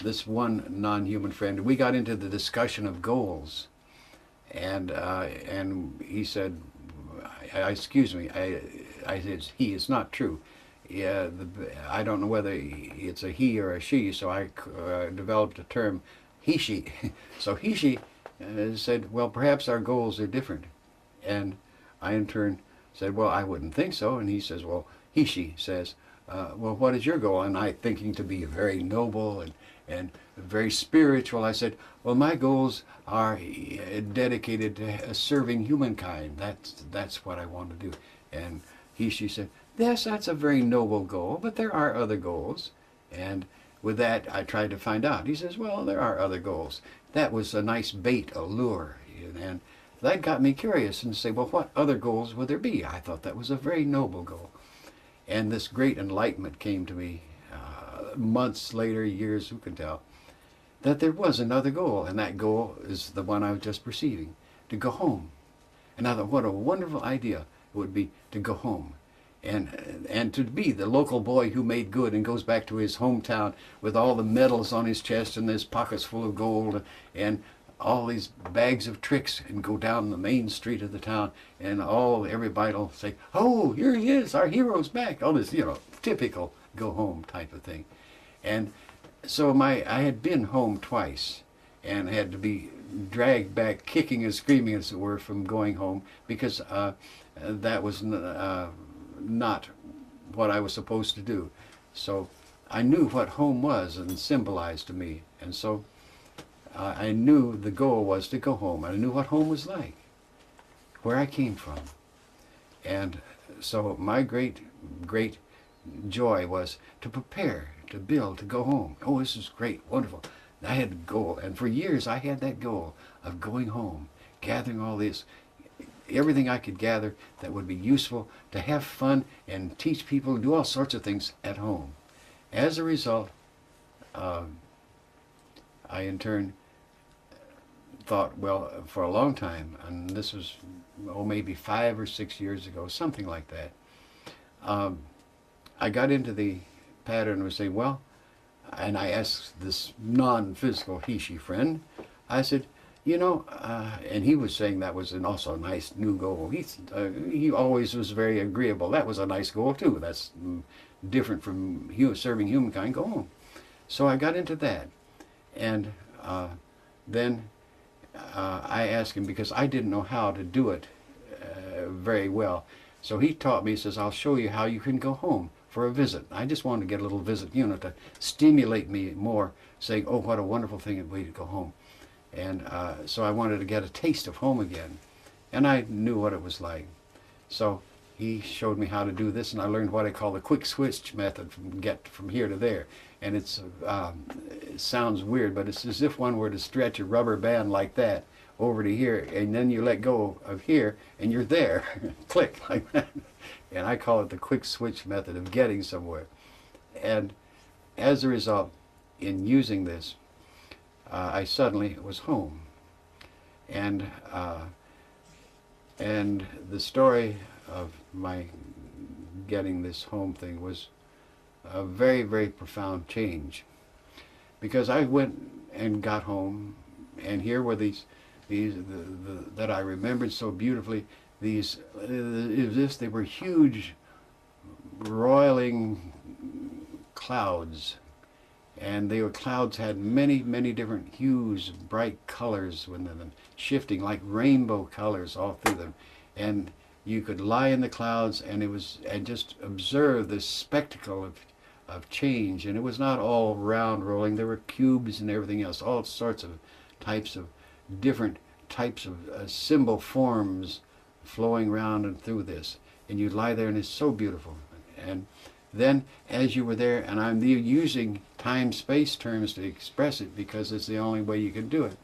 this one non-human friend, we got into the discussion of goals, and he said, excuse me, I said, he, it's not true. Yeah, I don't know whether it's a he or a she, so I developed a term, he, she. So he, she said, well, perhaps our goals are different. And I in turn said, well, I wouldn't think so. And he says, well, he, she says, well, what is your goal? And I, thinking to be very noble and very spiritual, I said, well, my goals are dedicated to serving humankind. That's what I want to do. And he, she said, yes, that's a very noble goal, but there are other goals. And with that, I tried to find out. He says, well, there are other goals. That was a nice bait, a lure. And that got me curious and say, well, what other goals would there be? I thought that was a very noble goal. And this great enlightenment came to me months later, years, who can tell, that there was another goal, and that goal is the one I was just perceiving, to go home. And I thought, what a wonderful idea it would be to go home. And to be the local boy who made good and goes back to his hometown with all the medals on his chest and his pockets full of gold and all these bags of tricks, and go down the main street of the town, and everybody will say, oh, here he is, our hero's back. All this, typical go home type of thing. And so I had been home twice and had to be dragged back, kicking and screaming, as it were, from going home, because that was not what I was supposed to do. So I knew what home was and symbolized to me, and so I knew the goal was to go home. I knew what home was like, where I came from. And so my great joy was to prepare, to build, to go home. Oh, this is great, wonderful. I had a goal, and for years I had that goal of going home, gathering all this, everything I could gather that would be useful, to have fun and teach people, do all sorts of things at home. As a result, I in turn thought, well, for a long time, and this was, maybe 5 or 6 years ago, something like that, I got into the pattern of saying, well, and I asked this non-physical he-she friend, I said, and he was saying that was also a nice new goal. He always was very agreeable. That was a nice goal too. That's different from serving humankind. Go home. So I got into that, and then I asked him, because I didn't know how to do it very well. So he taught me. He says, I'll show you how you can go home for a visit. I just wanted to get a little visit, to stimulate me more, saying, oh, what a wonderful thing it would be to go home. And so I wanted to get a taste of home again. And I knew what it was like. So he showed me how to do this, and I learned what I call the quick switch method, get from here to there. And it sounds weird, but it's as if one were to stretch a rubber band like that over to here, and then you let go of here, and you're there. Click, like that. And I call it the quick switch method of getting somewhere. And as a result, in using this, I suddenly was home. And the story of my getting this home thing was a very, very profound change. Because I went and got home, and here were these that I remembered so beautifully. They were huge, roiling clouds, and clouds had many, many different hues, bright colors within them, shifting like rainbow colors all through them. And you could lie in the clouds and just observe this spectacle of change. And it was not all round rolling. There were cubes and everything else, all sorts of different types of symbol forms flowing round and through this. And you lie there, and it's so beautiful. And then as you were there, and I'm using time-space terms to express it because it's the only way you can do it.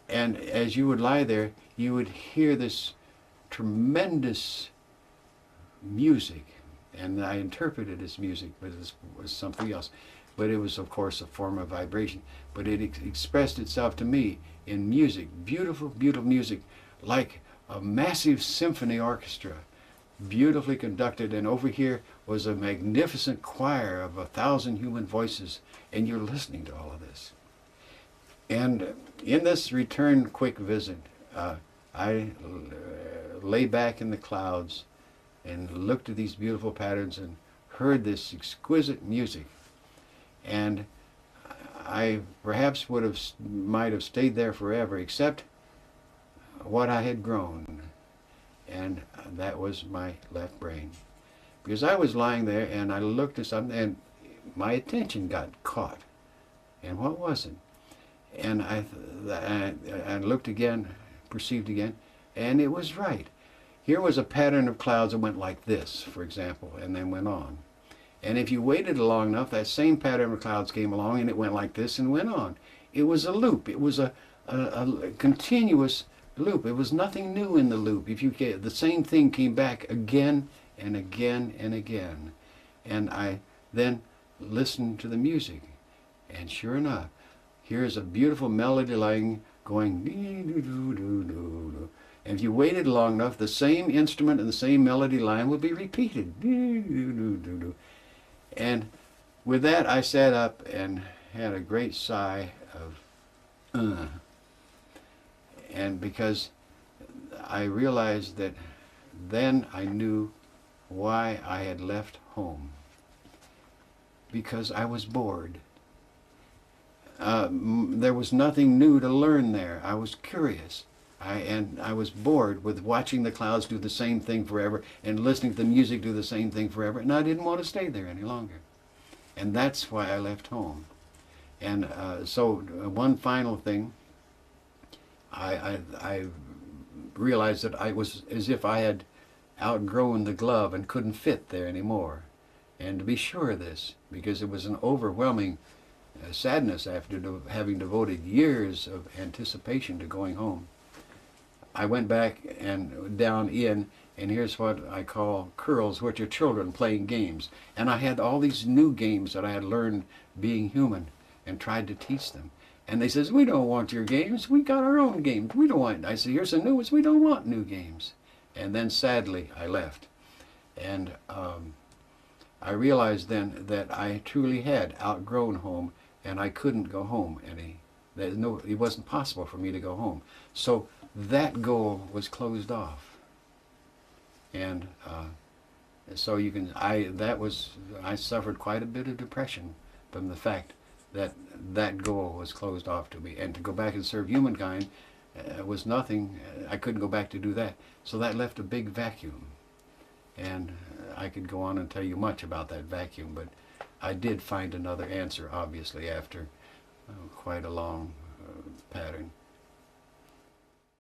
And as you would lie there, you would hear this tremendous music. And I interpreted it as music, but it was something else. But it was, of course, a form of vibration. But it expressed itself to me in music, beautiful, beautiful music, like a massive symphony orchestra, beautifully conducted. And over here was a magnificent choir of 1,000 human voices, and you're listening to all of this. And in this return quick visit, I lay back in the clouds and looked at these beautiful patterns and heard this exquisite music. And I perhaps might have stayed there forever, except what I had grown, and that was my left brain. Because I was lying there and I looked at something and my attention got caught. And what was it? And I looked again, perceived again, and it was right. Here was a pattern of clouds that went like this, for example, and then went on. And if you waited long enough, that same pattern of clouds came along and it went like this and went on. It was a loop. It was a continuous loop. It was nothing new in the loop. If you the same thing came back again and again and again. And I then listened to the music. And sure enough, here's a beautiful melody line going. And if you waited long enough, the same instrument and the same melody line would be repeated. And with that, I sat up and had a great sigh of, and because I realized that then I knew why I had left home. Because I was bored. There was nothing new to learn there. I was curious. And I was bored with watching the clouds do the same thing forever and listening to the music do the same thing forever, and I didn't want to stay there any longer. And that's why I left home. And so one final thing, I realized that I was as if I had outgrown the glove and couldn't fit there anymore. And to be sure of this, because it was an overwhelming sadness after having devoted years of anticipation to going home. I went back and down in, and here's what I call curls, which are children playing games. And I had all these new games that I had learned being human and tried to teach them. And they says, we don't want your games, we got our own games. We don't want, I said, here's some new ones, we don't want new games. And then sadly, I left. And I realized then that I truly had outgrown home, and I couldn't go home it wasn't possible for me to go home. So that goal was closed off. And so I suffered quite a bit of depression from the fact that that goal was closed off to me. And to go back and serve humankind was nothing. I couldn't go back to do that. So that left a big vacuum. And I could go on and tell you much about that vacuum, but I did find another answer, obviously, after quite a long pattern.